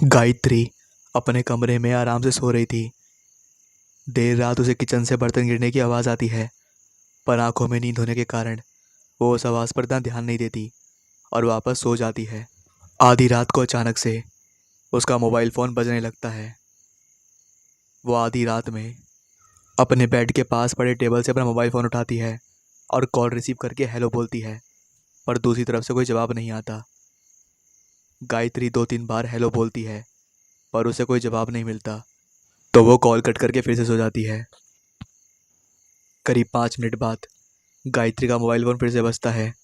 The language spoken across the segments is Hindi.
गायत्री अपने कमरे में आराम से सो रही थी। देर रात उसे किचन से बर्तन गिरने की आवाज़ आती है, पर आंखों में नींद होने के कारण वो उस आवाज़ पर इतना ध्यान नहीं देती और वापस सो जाती है। आधी रात को अचानक से उसका मोबाइल फ़ोन बजने लगता है। वो आधी रात में अपने बेड के पास पड़े टेबल से अपना मोबाइल फ़ोन उठाती है और कॉल रिसीव करके हेलो बोलती है, पर दूसरी तरफ से कोई जवाब नहीं आता। गायत्री 2-3 बार हेलो बोलती है, पर उसे कोई जवाब नहीं मिलता, तो वो कॉल कट करके फिर से सो जाती है। करीब 5 मिनट बाद गायत्री का मोबाइल फ़ोन फिर से बजता है।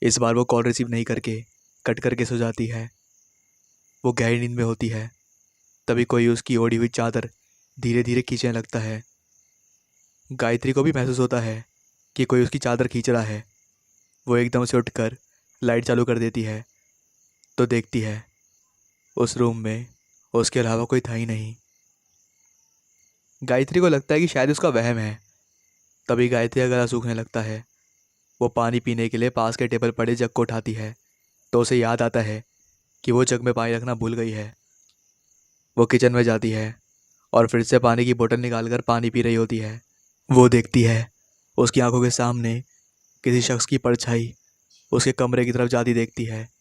इस बार वो कॉल रिसीव नहीं करके कट करके सो जाती है। वो गहरी नींद में होती है, तभी कोई उसकी ओढ़ी हुई चादर धीरे धीरे खींचने लगता है। गायत्री को भी महसूस होता है कि कोई उसकी चादर खींच रहा है। वो एकदम से उठकर लाइट चालू कर देती है, तो देखती है उस रूम में उसके अलावा कोई था ही नहीं। गायत्री को लगता है कि शायद उसका वहम है। तभी गायत्री का गला सूखने लगता है। वो पानी पीने के लिए पास के टेबल पड़े जग को उठाती है, तो उसे याद आता है कि वो जग में पानी रखना भूल गई है। वो किचन में जाती है और फिर से पानी की बोतल निकालकर पानी पी रही होती है। वो देखती है उसकी आंखों के सामने किसी शख्स की परछाई उसके कमरे की तरफ जाती देखती है।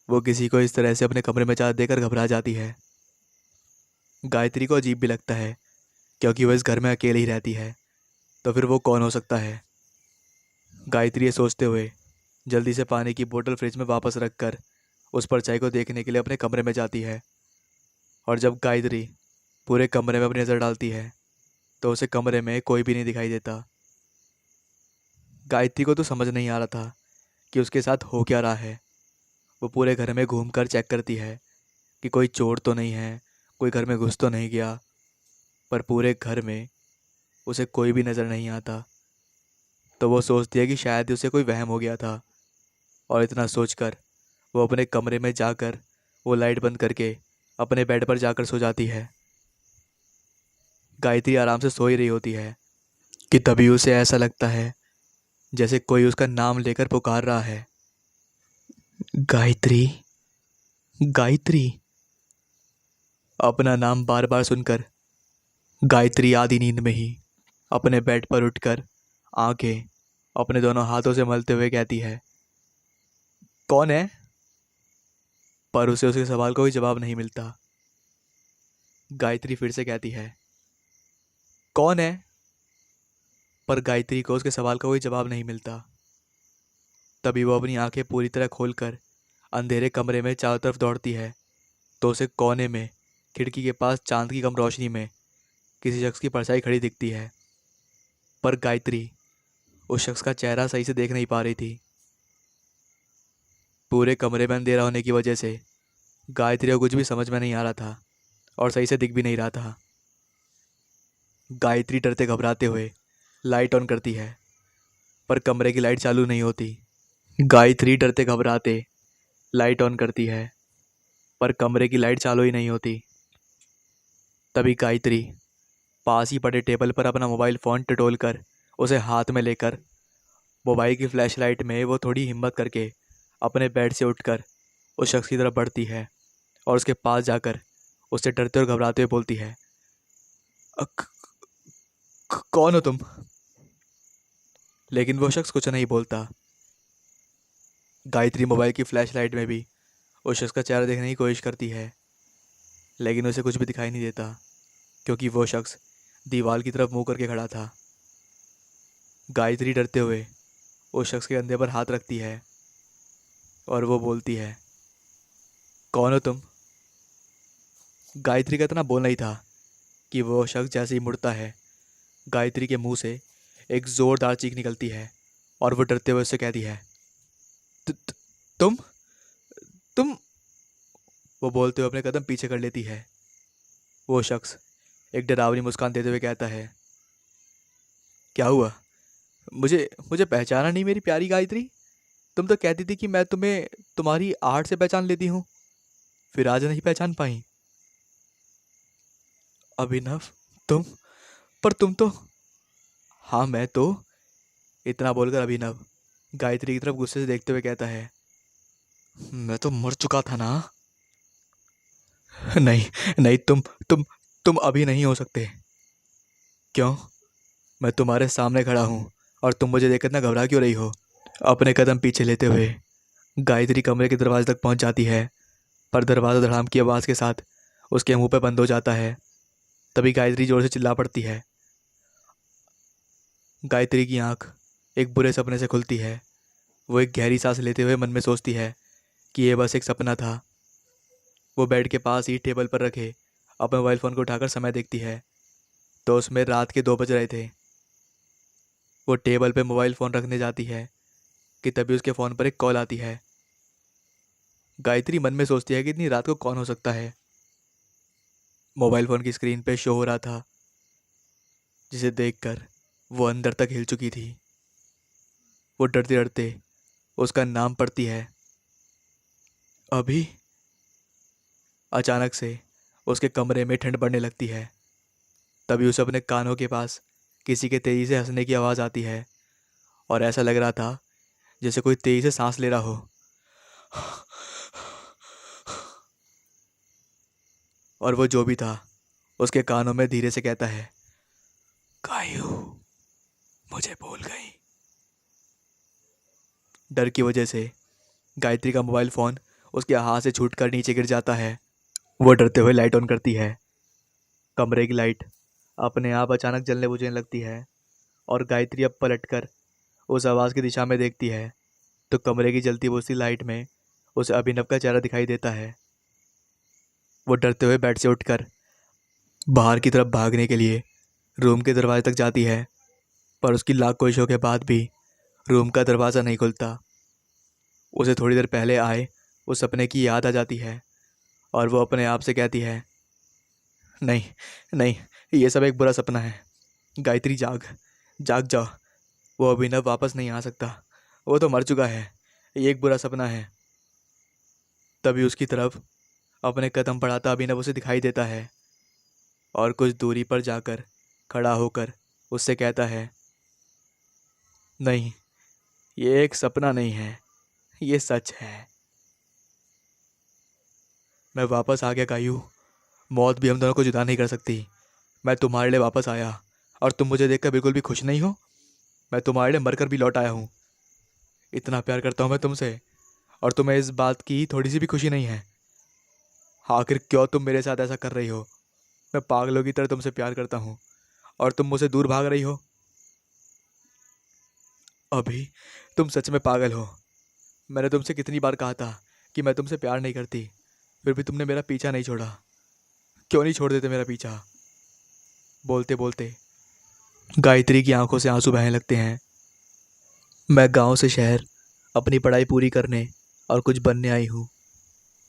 वो किसी को इस तरह से अपने कमरे में जाते देकर घबरा जाती है। गायत्री को अजीब भी लगता है, क्योंकि वो इस घर में अकेली ही रहती है, तो फिर वो कौन हो सकता है। गायत्री ये सोचते हुए जल्दी से पानी की बोतल फ्रिज में वापस रखकर उस परछाई को देखने के लिए अपने कमरे में जाती है। और जब गायत्री पूरे कमरे में अपनी नज़र डालती है, तो उसे कमरे में कोई भी नहीं दिखाई देता। गायत्री को तो समझ नहीं आ रहा था कि उसके साथ हो क्या रहा है। वो पूरे घर में घूमकर चेक करती है कि कोई चोर तो नहीं है, कोई घर में घुस तो नहीं गया, पर पूरे घर में उसे कोई भी नज़र नहीं आता। तो वो सोचती है कि शायद उसे कोई वहम हो गया था, और इतना सोचकर वो अपने कमरे में जाकर वो लाइट बंद करके अपने बेड पर जाकर सो जाती है। गायत्री आराम से सो ही रही होती है कि तभी उसे ऐसा लगता है जैसे कोई उसका नाम लेकर पुकार रहा है। गायत्री, गायत्री। अपना नाम बार बार सुनकर गायत्री आधी नींद में ही अपने बेड पर उठकर आंखें अपने दोनों हाथों से मलते हुए कहती है, कौन है? पर उसे उसके सवाल का कोई जवाब नहीं मिलता। गायत्री फिर से कहती है, कौन है? पर गायत्री को उसके सवाल का कोई जवाब नहीं मिलता। तभी वो अपनी आंखें पूरी तरह खोलकर अंधेरे कमरे में चारों तरफ दौड़ती है, तो उसे कोने में खिड़की के पास चांद की कम रोशनी में किसी शख्स की परछाई खड़ी दिखती है। पर गायत्री उस शख्स का चेहरा सही से देख नहीं पा रही थी। पूरे कमरे में अंधेरा होने की वजह से गायत्री को कुछ भी समझ में नहीं आ रहा था और सही से दिख भी नहीं रहा था। गायत्री डरते घबराते हुए लाइट ऑन करती है, पर कमरे की लाइट चालू नहीं होती। गायत्री डरते घबराते लाइट ऑन करती है, पर कमरे की लाइट चालू ही नहीं होती। तभी गायत्री पास ही पड़े टेबल पर अपना मोबाइल फ़ोन टटोल कर उसे हाथ में लेकर मोबाइल की फ्लैश लाइट में वो थोड़ी हिम्मत करके अपने बेड से उठकर उस शख्स की तरफ बढ़ती है और उसके पास जाकर उससे डरते और घबराते हुए बोलती है, "अ, कौन हो तुम?" लेकिन वो शख्स कुछ नहीं बोलता। गायत्री मोबाइल की फ्लैश लाइट में भी उस शख्स का चेहरा देखने की कोशिश करती है, लेकिन उसे कुछ भी दिखाई नहीं देता, क्योंकि वो शख्स दीवार की तरफ मुंह करके खड़ा था। गायत्री डरते हुए उस शख्स के कंधे पर हाथ रखती है और वो बोलती है, कौन हो तुम? गायत्री का इतना बोलना ही था कि वो शख्स जैसे ही मुड़ता है, गायत्री के मुंह से एक जोरदार चीख निकलती है और वो डरते हुए उससे कहती है, "तु- तु- तुम तुम वो बोलते हुए अपने कदम पीछे कर लेती है। वो शख्स एक डरावनी मुस्कान देते हुए कहता है, क्या हुआ? मुझे मुझे पहचाना नहीं मेरी प्यारी गायत्री? तुम तो कहती थी कि मैं तुम्हें तुम्हारी आहट से पहचान लेती हूँ, फिर आज नहीं पहचान पाई? अभिनव, तुम? पर तुम तो। हाँ मैं तो। इतना बोलकर अभिनव गायत्री की तरफ गुस्से से देखते हुए कहता है, मैं तो मर चुका था ना। नहीं, नहीं, तुम अभी नहीं हो सकते। क्यों? मैं तुम्हारे सामने खड़ा हूँ और तुम मुझे देखकर इतना घबरा क्यों रही हो? अपने कदम पीछे लेते हुए गायत्री कमरे के दरवाजे तक पहुंच जाती है, पर दरवाज़ा धड़ाम की आवाज़ के साथ उसके मुंह पे बंद हो जाता है। तभी गायत्री जोर से चिल्ला पड़ती है। गायत्री की आंख एक बुरे सपने से खुलती है। वो एक गहरी सांस लेते हुए मन में सोचती है कि ये बस एक सपना था। वो बेड के पास ही टेबल पर रखे अपने मोबाइल फ़ोन को उठाकर समय देखती है, तो उसमें रात के 2 बज रहे थे। वो टेबल पे मोबाइल फ़ोन रखने जाती है कि तभी उसके फ़ोन पर एक कॉल आती है। गायत्री मन में सोचती है कि इतनी रात को कौन हो सकता है। मोबाइल फ़ोन की स्क्रीन पे शो हो रहा था, जिसे देखकर वो अंदर तक हिल चुकी थी। वो डरते डरते उसका नाम पढ़ती है। अभी अचानक से उसके कमरे में ठंड बढ़ने लगती है। तभी उसे अपने कानों के पास किसी के तेजी से हंसने की आवाज़ आती है, और ऐसा लग रहा था जैसे कोई तेजी से सांस ले रहा हो। और वो जो भी था उसके कानों में धीरे से कहता है, कायू, मुझे भूल गई। डर की वजह से गायत्री का मोबाइल फ़ोन उसके हाथ से छूटकर नीचे गिर जाता है। वो डरते हुए लाइट ऑन करती है। कमरे की लाइट अपने आप अचानक जलने बुझने लगती है, और गायत्री अब पलटकर उस आवाज़ की दिशा में देखती है, तो कमरे की जलती बुझती लाइट में उसे अभिनव का चेहरा दिखाई देता है। वो डरते हुए बेड से उठकर बाहर की तरफ भागने के लिए रूम के दरवाजे तक जाती है, पर उसकी लाख कोशिशों के बाद भी रूम का दरवाज़ा नहीं खुलता। उसे थोड़ी देर पहले आए उस सपने की याद आ जाती है, और वो अपने आप से कहती है, नहीं, नहीं, ये सब एक बुरा सपना है। गायत्री, जाग, जाग जाओ। वो अभिनव वापस नहीं आ सकता। वो तो मर चुका है। ये एक बुरा सपना है। तभी उसकी तरफ अपने कदम बढ़ाता अभिनव उसे दिखाई देता है, और कुछ दूरी पर जाकर खड़ा होकर उससे कहता है, नहीं, ये एक सपना नहीं है, ये सच है। मैं वापस आ गया कायू। मौत भी हम दोनों को जुदा नहीं कर सकती। मैं तुम्हारे लिए वापस आया, और तुम मुझे देखकर बिल्कुल भी खुश नहीं हो। मैं तुम्हारे लिए मरकर भी लौट आया हूँ। इतना प्यार करता हूँ मैं तुमसे, और तुम्हें इस बात की थोड़ी सी भी खुशी नहीं है। आखिर क्यों तुम मेरे साथ ऐसा कर रही हो? मैं पागलों की तरह तुमसे प्यार करता हूँ, और तुम मुझसे दूर भाग रही हो। अभी तुम सच में पागल हो। मैंने तुमसे कितनी बार कहा था कि मैं तुमसे प्यार नहीं करती, फिर भी तुमने मेरा पीछा नहीं छोड़ा। क्यों नहीं छोड़ देते मेरा पीछा? बोलते बोलते गायत्री की आंखों से आंसू बहने लगते हैं। मैं गांव से शहर अपनी पढ़ाई पूरी करने और कुछ बनने आई हूँ।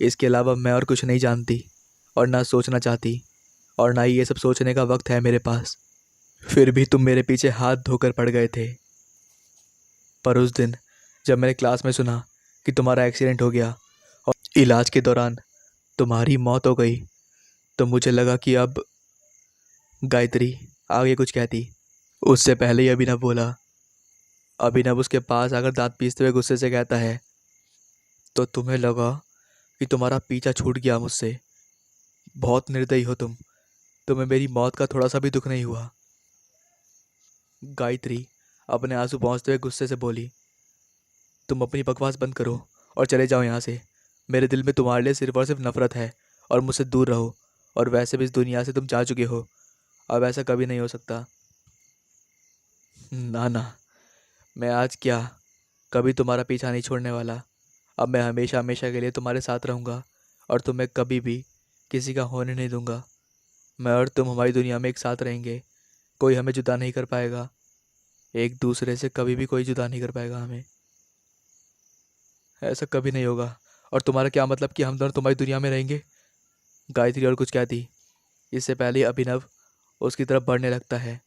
इसके अलावा मैं और कुछ नहीं जानती, और ना सोचना चाहती, और ना ही ये सब सोचने का वक्त है मेरे पास। फिर भी तुम मेरे पीछे हाथ धोकर पड़ गए थे। पर उस दिन जब मैंने क्लास में सुना कि तुम्हारा एक्सीडेंट हो गया और इलाज के दौरान तुम्हारी मौत हो गई, तो मुझे लगा कि अब। गायत्री आगे कुछ कहती, उससे पहले ही अभिनव बोला। अभिनव उसके पास आकर दांत पीसते हुए गुस्से से कहता है, तो तुम्हें लगा कि तुम्हारा पीछा छूट गया मुझसे? बहुत निर्दयी हो तुम। तुम्हें मेरी मौत का थोड़ा सा भी दुख नहीं हुआ। गायत्री अपने आंसू पहुंचते हुए गुस्से से बोली, तुम अपनी बकवास बंद करो और चले जाओ यहाँ से। मेरे दिल में तुम्हारे लिए सिर्फ और सिर्फ नफरत है, और मुझसे दूर रहो। और वैसे भी इस दुनिया से तुम जा चुके हो। अब ऐसा कभी नहीं हो सकता। ना ना, मैं आज क्या, कभी तुम्हारा पीछा नहीं छोड़ने वाला। अब मैं हमेशा हमेशा के लिए तुम्हारे साथ रहूँगा, और तुम्हें कभी भी किसी का होने नहीं दूंगा। मैं और तुम हमारी दुनिया में एक साथ रहेंगे। कोई हमें जुदा नहीं कर पाएगा। एक दूसरे से कभी भी कोई जुदा नहीं कर पाएगा हमें। ऐसा कभी नहीं होगा। और तुम्हारा क्या मतलब कि हम दोनों तुम्हारी दुनिया में रहेंगे? गायत्री और कुछ कहती, इससे पहले ही अभिनव उसकी तरफ बढ़ने लगता है,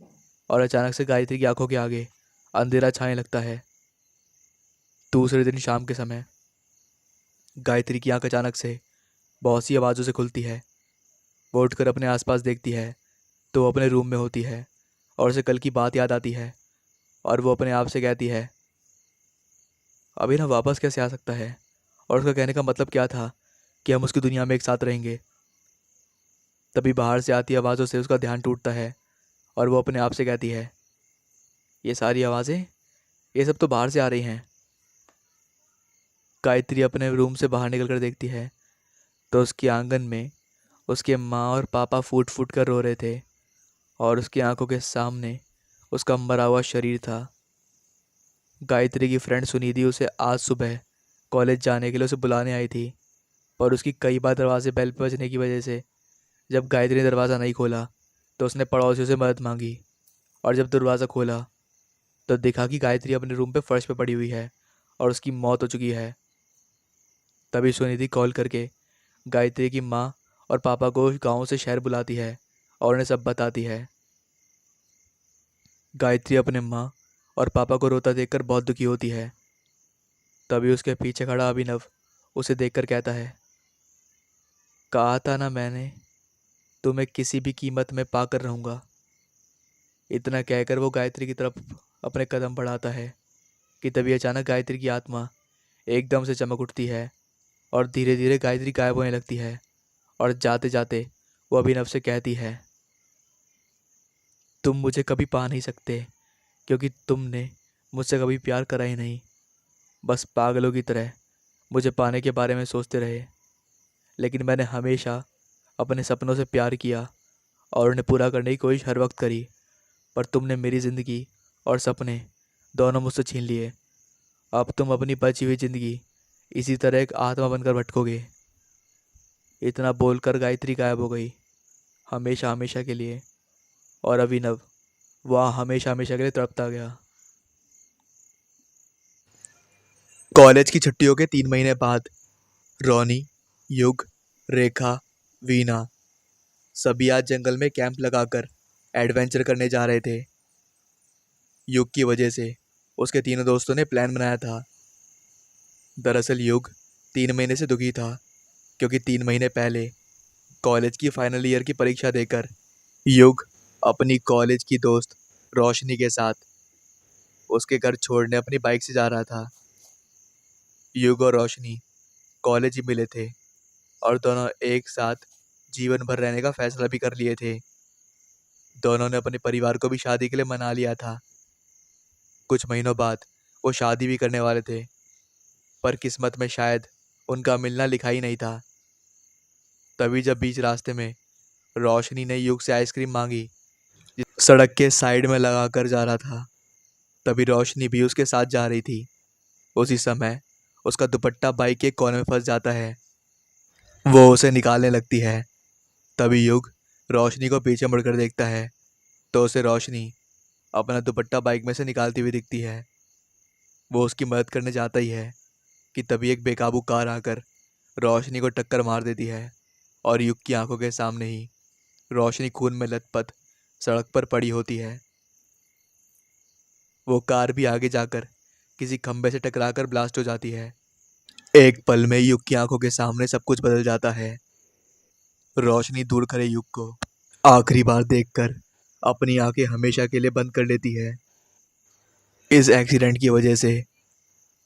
और अचानक से गायत्री की आंखों के आगे अंधेरा छाने लगता है। दूसरे दिन शाम के समय गायत्री की आंख अचानक से बहुत सी आवाज़ों से खुलती है। वो उठकर अपने आसपास देखती है, तो वो अपने रूम में होती है, और उसे कल की बात याद आती है। और वो अपने आप से कहती है, अभिनव वापस कैसे आ सकता है? और उसका कहने का मतलब क्या था कि हम उसकी दुनिया में एक साथ रहेंगे? तभी बाहर से आती आवाज़ों से उसका ध्यान टूटता है और वो अपने आप से कहती है, ये सारी आवाज़ें, ये सब तो बाहर से आ रही हैं। गायत्री अपने रूम से बाहर निकल कर देखती है तो उसके आंगन में उसके माँ और पापा फूट फूट कर रो रहे थे और उसकी आंखों के सामने उसका मरा हुआ शरीर था। गायत्री की फ्रेंड सुनिधि उसे आज सुबह कॉलेज जाने के लिए उसे बुलाने आई थी, पर उसकी कई बार दरवाजे बेल पे बजने की वजह से जब गायत्री ने दरवाज़ा नहीं खोला तो उसने पड़ोसियों से मदद मांगी। और जब दरवाज़ा खोला तो देखा कि गायत्री अपने रूम पे फर्श पे पड़ी हुई है और उसकी मौत हो चुकी है। तभी सुनिधि कॉल करके गायत्री की माँ और पापा को गांव से शहर बुलाती है और उन्हें सब बताती है। गायत्री अपने माँ और पापा को रोता देखकर बहुत दुखी होती है। तभी उसके पीछे खड़ा अभिनव उसे देखकर कहता है, कहा था ना मैंने, तुम्हें किसी भी कीमत में पाकर रहूँगा। इतना कहकर वो गायत्री की तरफ अपने कदम बढ़ाता है कि तभी अचानक गायत्री की आत्मा एकदम से चमक उठती है और धीरे धीरे गायत्री गायब होने लगती है। और जाते जाते वो अभिनव से कहती है, तुम मुझे कभी पा नहीं सकते क्योंकि तुमने मुझसे कभी प्यार करा ही नहीं। बस पागलों की तरह मुझे पाने के बारे में सोचते रहे, लेकिन मैंने हमेशा अपने सपनों से प्यार किया और उन्हें पूरा करने की कोशिश हर वक्त करी, पर तुमने मेरी ज़िंदगी और सपने दोनों मुझसे छीन लिए। अब तुम अपनी बची हुई ज़िंदगी इसी तरह एक आत्मा बनकर भटकोगे। इतना बोलकर गायत्री गायब हो गई, हमेशा हमेशा के लिए। और अभिनव वह हमेशा हमेशा के लिए तड़पता गया। कॉलेज की छुट्टियों के 3 महीने बाद रोनी, युग, रेखा, वीना सभी आज जंगल में कैंप लगाकर एडवेंचर करने जा रहे थे। युग की वजह से उसके तीनों दोस्तों ने प्लान बनाया था। दरअसल युग 3 महीने से दुखी था क्योंकि 3 महीने पहले कॉलेज की फाइनल ईयर की परीक्षा देकर युग अपनी कॉलेज की दोस्त रोशनी के साथ उसके घर छोड़ने अपनी बाइक से जा रहा था। युग और रोशनी कॉलेज ही मिले थे और दोनों एक साथ जीवन भर रहने का फैसला भी कर लिए थे। दोनों ने अपने परिवार को भी शादी के लिए मना लिया था। कुछ महीनों बाद वो शादी भी करने वाले थे, पर किस्मत में शायद उनका मिलना लिखा ही नहीं था। तभी जब बीच रास्ते में रोशनी ने युग से आइसक्रीम मांगी, सड़क के साइड में लगा कर जा रहा था, तभी रोशनी भी उसके साथ जा रही थी। उसी समय उसका दुपट्टा बाइक के कोने में फंस जाता है। वो उसे निकालने लगती है। तभी युग रोशनी को पीछे मुड़कर देखता है तो उसे रोशनी अपना दुपट्टा बाइक में से निकालती हुई दिखती है। वो उसकी मदद करने जाता ही है कि तभी एक बेकाबू कार आकर रोशनी को टक्कर मार देती है और युग की आंखों के सामने ही रोशनी खून में लथपथ सड़क पर पड़ी होती है। वो कार भी आगे जाकर किसी खंबे से टकराकर ब्लास्ट हो जाती है। एक पल में युग की आंखों के सामने सब कुछ बदल जाता है। रोशनी दूर खड़े युग को आखिरी बार देखकर अपनी आंखें हमेशा के लिए बंद कर लेती है। इस एक्सीडेंट की वजह से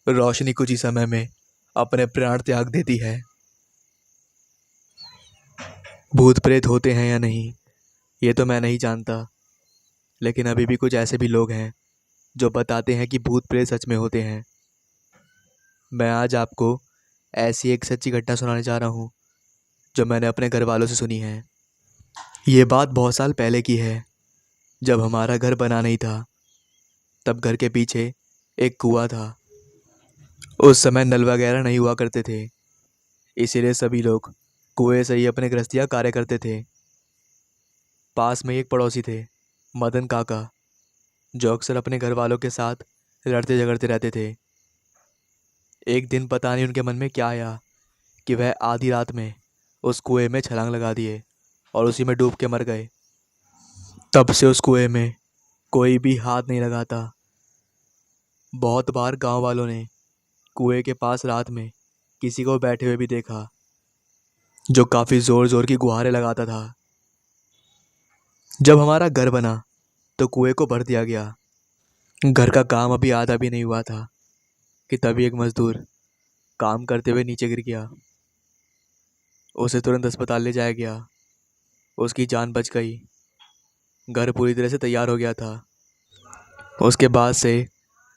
रोशनी कुछ ही समय में अपने प्राण त्याग देती है। भूत प्रेत होते हैं या नहीं, ये तो मैं नहीं जानता, लेकिन अभी भी कुछ ऐसे भी लोग हैं जो बताते हैं कि भूत प्रेत सच में होते हैं। मैं आज आपको ऐसी एक सच्ची घटना सुनाने जा रहा हूँ जो मैंने अपने घर वालों से सुनी है। ये बात बहुत साल पहले की है, जब हमारा घर बना नहीं था। तब घर के पीछे एक कुआं था। उस समय नल वगैरह नहीं हुआ करते थे, इसीलिए सभी लोग कुएं से ही अपने गृहस्थी कार्य करते थे। पास में ही एक पड़ोसी थे, मदन काका, जो अक्सर अपने घर वालों के साथ लड़ते झगड़ते रहते थे। एक दिन पता नहीं उनके मन में क्या आया कि वह आधी रात में उस कुएं में छलांग लगा दिए और उसी में डूब के मर गए। तब से उस कुएं में कोई भी हाथ नहीं लगाता। बहुत बार गांव वालों ने कुएं के पास रात में किसी को बैठे हुए भी देखा, जो काफ़ी ज़ोर ज़ोर की गुहारें लगाता था। जब हमारा घर बना तो कुएं को भर दिया गया। घर का काम अभी आधा भी नहीं हुआ था कि तभी एक मजदूर काम करते हुए नीचे गिर गया। उसे तुरंत अस्पताल ले जाया गया। उसकी जान बच गई। घर पूरी तरह से तैयार हो गया था। उसके बाद से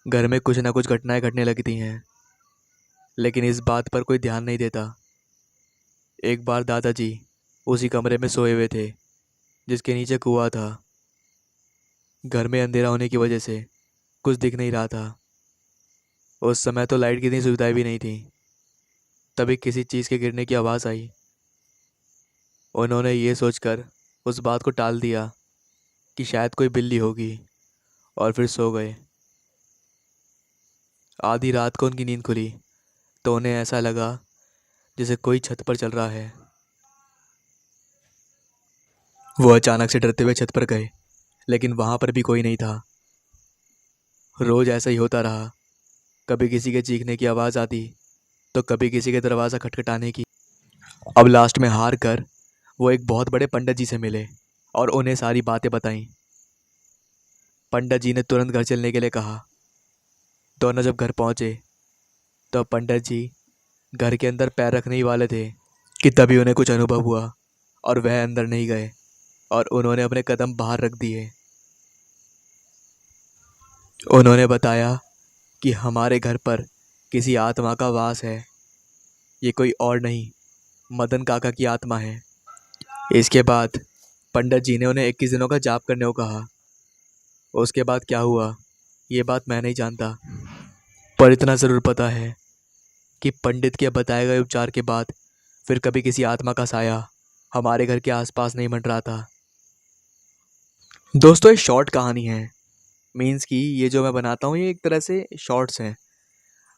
घर में कुछ ना कुछ घटनाएं घटने लगती हैं, लेकिन इस बात पर कोई ध्यान नहीं देता। एक बार दादाजी उसी कमरे में सोए हुए थे जिसके नीचे कुआं था। घर में अंधेरा होने की वजह से कुछ दिख नहीं रहा था। उस समय तो लाइट की इतनी सुविधाएं भी नहीं थी। तभी किसी चीज़ के गिरने की आवाज़ आई। उन्होंने ये सोचकर उस बात को टाल दिया कि शायद कोई बिल्ली होगी, और फिर सो गए। आधी रात को उनकी नींद खुली तो उन्हें ऐसा लगा जैसे कोई छत पर चल रहा है। वो अचानक से डरते हुए छत पर गए, लेकिन वहां पर भी कोई नहीं था। रोज ऐसा ही होता रहा। कभी किसी के चीखने की आवाज़ आती तो कभी किसी के दरवाज़ा खटखटाने की। अब लास्ट में हार कर वो एक बहुत बड़े पंडित जी से मिले और उन्हें सारी बातें बताईं। पंडित जी ने तुरंत घर चलने के लिए कहा। दोनों जब घर पहुंचे तो पंडित जी घर के अंदर पैर रखने ही वाले थे कि तभी उन्हें कुछ अनुभव हुआ और वह अंदर नहीं गए और उन्होंने अपने कदम बाहर रख दिए। उन्होंने बताया कि हमारे घर पर किसी आत्मा का वास है। ये कोई और नहीं, मदन काका की आत्मा है। इसके बाद पंडित जी ने उन्हें 21 दिनों का जाप करने को कहा। उसके बाद क्या हुआ ये बात मैं नहीं जानता, पर इतना ज़रूर पता है कि पंडित के बताए गए उपचार के बाद फिर कभी किसी आत्मा का साया हमारे घर के आसपास नहीं मंडरा था। दोस्तों ये शॉर्ट कहानी है। मीन्स कि ये जो मैं बनाता हूँ ये एक तरह से शॉर्ट्स हैं।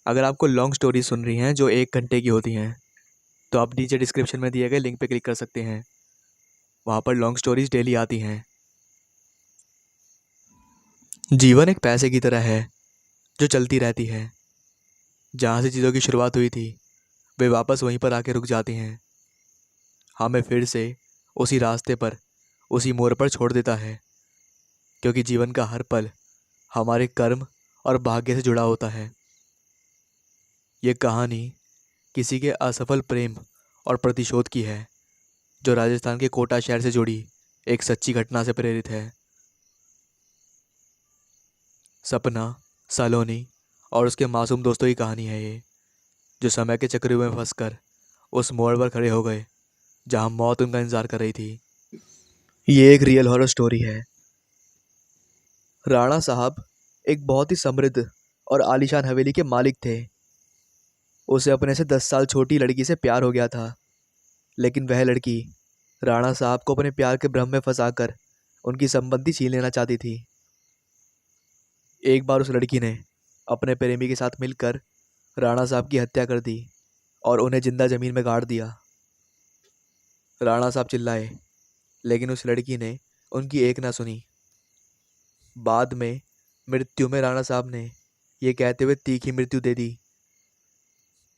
अगर आपको लॉन्ग स्टोरी सुन रही हैं जो 1 घंटे की होती हैं तो आप नीचे डिस्क्रिप्शन में दिए गए लिंक पे क्लिक कर सकते हैं। वहाँ पर लॉन्ग स्टोरीज डेली आती हैं। जीवन एक पैसे की तरह है जो चलती रहती है। जहाँ से चीज़ों की शुरुआत हुई थी वे वापस वहीं पर आके रुक जाती हैं। हमें फिर से उसी रास्ते पर उसी मोड़ पर छोड़ देता है, क्योंकि जीवन का हर पल हमारे कर्म और भाग्य से जुड़ा होता है। ये कहानी किसी के असफल प्रेम और प्रतिशोध की है, जो राजस्थान के कोटा शहर से जुड़ी एक सच्ची घटना से प्रेरित है। सपना, सलोनी और उसके मासूम दोस्तों की कहानी है ये, जो समय के चक्रव्यूह में फंसकर उस मोड़ पर खड़े हो गए जहां मौत उनका इंतजार कर रही थी। ये एक रियल हॉरर स्टोरी है। राणा साहब एक बहुत ही समृद्ध और आलीशान हवेली के मालिक थे। उसे अपने से 10 साल छोटी लड़की से प्यार हो गया था, लेकिन वह लड़की राणा साहब को अपने प्यार के भ्रम में फंसाकर उनकी संपत्ति छीन लेना चाहती थी। एक बार उस लड़की ने अपने प्रेमी के साथ मिलकर राणा साहब की हत्या कर दी और उन्हें जिंदा जमीन में गाड़ दिया। राणा साहब चिल्लाए, लेकिन उस लड़की ने उनकी एक ना सुनी। बाद में मृत्यु में राणा साहब ने ये कहते हुए तीखी मृत्यु दे दी,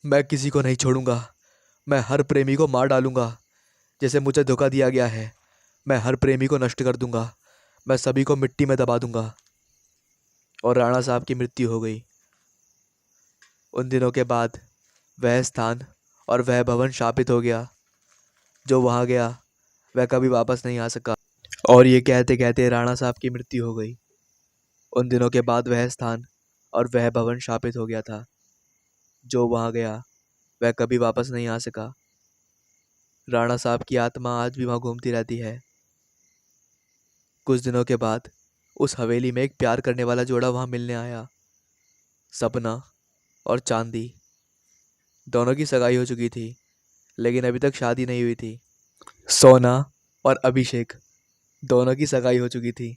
मैं किसी को नहीं छोड़ूंगा। मैं हर प्रेमी को मार डालूंगा जैसे मुझे धोखा दिया गया है। मैं हर प्रेमी को नष्ट कर दूंगा। मैं सभी को मिट्टी में दबा दूंगा। और राणा साहब की मृत्यु हो गई। उन दिनों के बाद वह स्थान और वह भवन शापित हो गया। जो वहाँ गया वह कभी वापस नहीं आ सका। और ये कहते कहते राणा साहब की मृत्यु हो गई। उन दिनों के बाद वह स्थान और वह भवन शापित हो गया था। जो वहाँ गया वह कभी वापस नहीं आ सका। राणा साहब की आत्मा आज भी वहाँ घूमती रहती है। कुछ दिनों के बाद उस हवेली में एक प्यार करने वाला जोड़ा वहाँ मिलने आया। सपना और चांदी दोनों की सगाई हो चुकी थी, लेकिन अभी तक शादी नहीं हुई थी। सोना और अभिषेक दोनों की सगाई हो चुकी थी,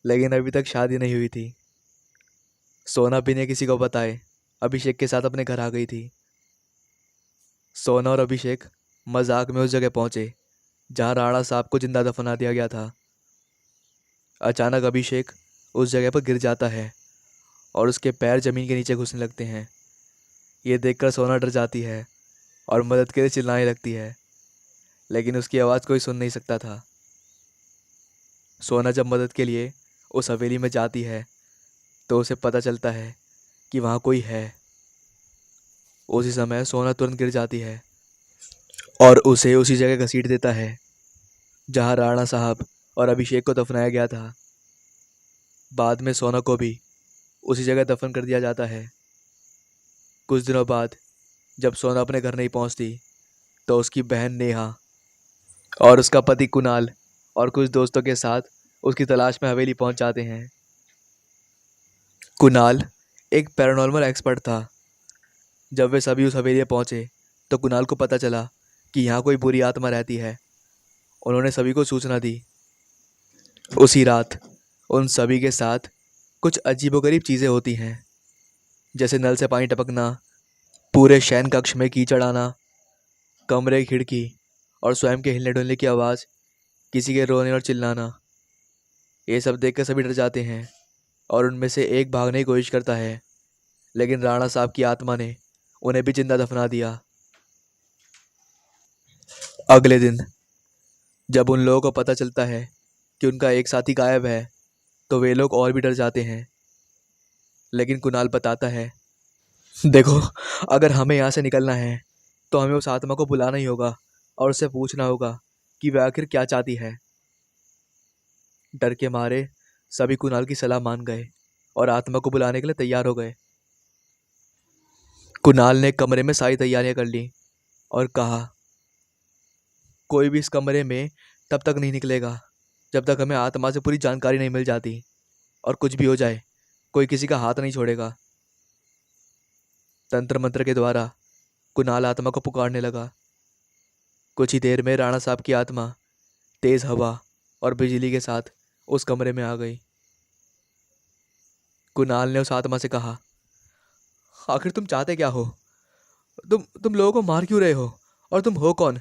लेकिन अभी तक शादी नहीं हुई थी। सोना बिना किसी को बताए अभिषेक के साथ अपने घर आ गई थी। सोना और अभिषेक मजाक में उस जगह पहुंचे जहां राणा साहब को जिंदा दफना दिया गया था। अचानक अभिषेक उस जगह पर गिर जाता है और उसके पैर जमीन के नीचे घुसने लगते हैं। ये देखकर सोना डर जाती है और मदद के लिए चिल्लाने लगती है, लेकिन उसकी आवाज़ कोई सुन नहीं सकता था। सोना जब मदद के लिए उस हवेली में जाती है तो उसे पता चलता है कि वहाँ कोई है। उसी समय सोना तुरंत गिर जाती है और उसे उसी जगह घसीट देता है जहाँ राणा साहब और अभिषेक को दफनाया गया था। बाद में सोना को भी उसी जगह दफन कर दिया जाता है। कुछ दिनों बाद जब सोना अपने घर नहीं पहुंचती तो उसकी बहन नेहा और उसका पति कुणाल और कुछ दोस्तों के साथ उसकी तलाश में हवेली पहुंच जाते हैं। कुणाल एक पैरानॉर्मल एक्सपर्ट था। जब वे सभी उस हवेली पहुंचे तो कुणाल को पता चला कि यहाँ कोई बुरी आत्मा रहती है। उन्होंने सभी को सूचना दी। उसी रात उन सभी के साथ कुछ अजीबोगरीब चीज़ें होती हैं, जैसे नल से पानी टपकना, पूरे शयन कक्ष में कीचड़ आना, कमरे की खिड़की और स्वयं के हिलने डुलने की आवाज़, किसी के रोने और चिल्लाना। ये सब देखकर सभी डर जाते हैं और उनमें से एक भागने की कोशिश करता है, लेकिन राणा साहब की आत्मा ने उन्हें भी जिंदा दफना दिया। अगले दिन जब उन लोगों को पता चलता है कि उनका एक साथी गायब है तो वे लोग और भी डर जाते हैं। लेकिन कुणाल बताता है, देखो, अगर हमें यहाँ से निकलना है तो हमें उस आत्मा को बुलाना ही होगा और उससे पूछना होगा कि वह आखिर क्या चाहती है। डर के मारे सभी कुणाल की सलाह मान गए और आत्मा को बुलाने के लिए तैयार हो गए। कुणाल ने कमरे में सारी तैयारियां कर ली और कहा, कोई भी इस कमरे में तब तक नहीं निकलेगा जब तक हमें आत्मा से पूरी जानकारी नहीं मिल जाती, और कुछ भी हो जाए कोई किसी का हाथ नहीं छोड़ेगा। तंत्र मंत्र के द्वारा कुणाल आत्मा को पुकारने लगा। कुछ ही देर में राणा साहब की आत्मा तेज हवा और बिजली के साथ उस कमरे में आ गई। कुणाल ने उस आत्मा से कहा, आखिर तुम चाहते क्या हो? तुम लोगों को मार क्यों रहे हो, और तुम हो कौन?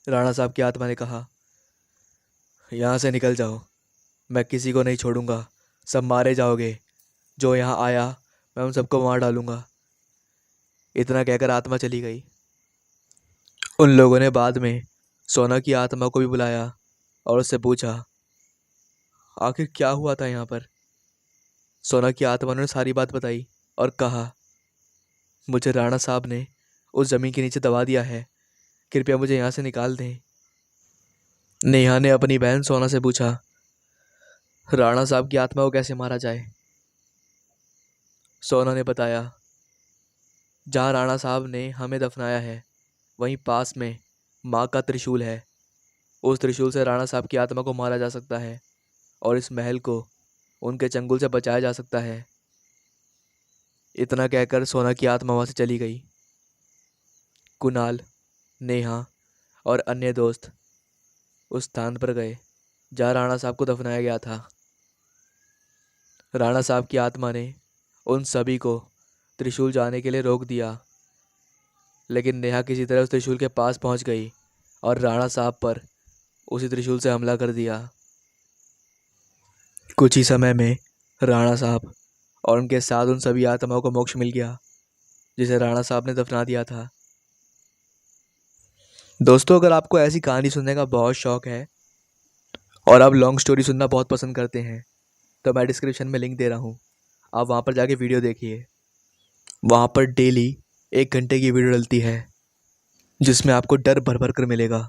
राणा साहब की आत्मा ने कहा, यहाँ से निकल जाओ, मैं किसी को नहीं छोड़ूंगा, सब मारे जाओगे। जो यहाँ आया मैं उन सबको मार डालूंगा। इतना कहकर आत्मा चली गई। उन लोगों ने बाद में सोना की आत्मा को भी बुलाया और उससे पूछा, आखिर क्या हुआ था यहाँ पर? सोना की आत्मा ने सारी बात बताई और कहा, मुझे राणा साहब ने उस जमीन के नीचे दबा दिया है, कृपया मुझे यहाँ से निकाल दें। नेहा ने अपनी बहन सोना से पूछा, राणा साहब की आत्मा को कैसे मारा जाए? सोना ने बताया, जहाँ राणा साहब ने हमें दफनाया है वहीं पास में माँ का त्रिशूल है। उस त्रिशूल से राणा साहब की आत्मा को मारा जा सकता है और इस महल को उनके चंगुल से बचाया जा सकता है। इतना कहकर सोना की आत्मा वहाँ से चली गई। कुणाल, नेहा और अन्य दोस्त उस स्थान पर गए जहाँ राणा साहब को दफनाया गया था। राणा साहब की आत्मा ने उन सभी को त्रिशूल जाने के लिए रोक दिया, लेकिन नेहा किसी तरह उस त्रिशूल के पास पहुंच गई और राणा साहब पर उसी त्रिशूल से हमला कर दिया। कुछ ही समय में राणा साहब और उनके साथ उन सभी आत्माओं को मोक्ष मिल गया जिसे राणा साहब ने दफना दिया था। दोस्तों, अगर आपको ऐसी कहानी सुनने का बहुत शौक है और आप लॉन्ग स्टोरी सुनना बहुत पसंद करते हैं तो मैं डिस्क्रिप्शन में लिंक दे रहा हूँ, आप वहाँ पर जाके वीडियो देखिए। वहाँ पर डेली 1 घंटे की वीडियो डलती है जिसमें आपको डर भर भर कर मिलेगा।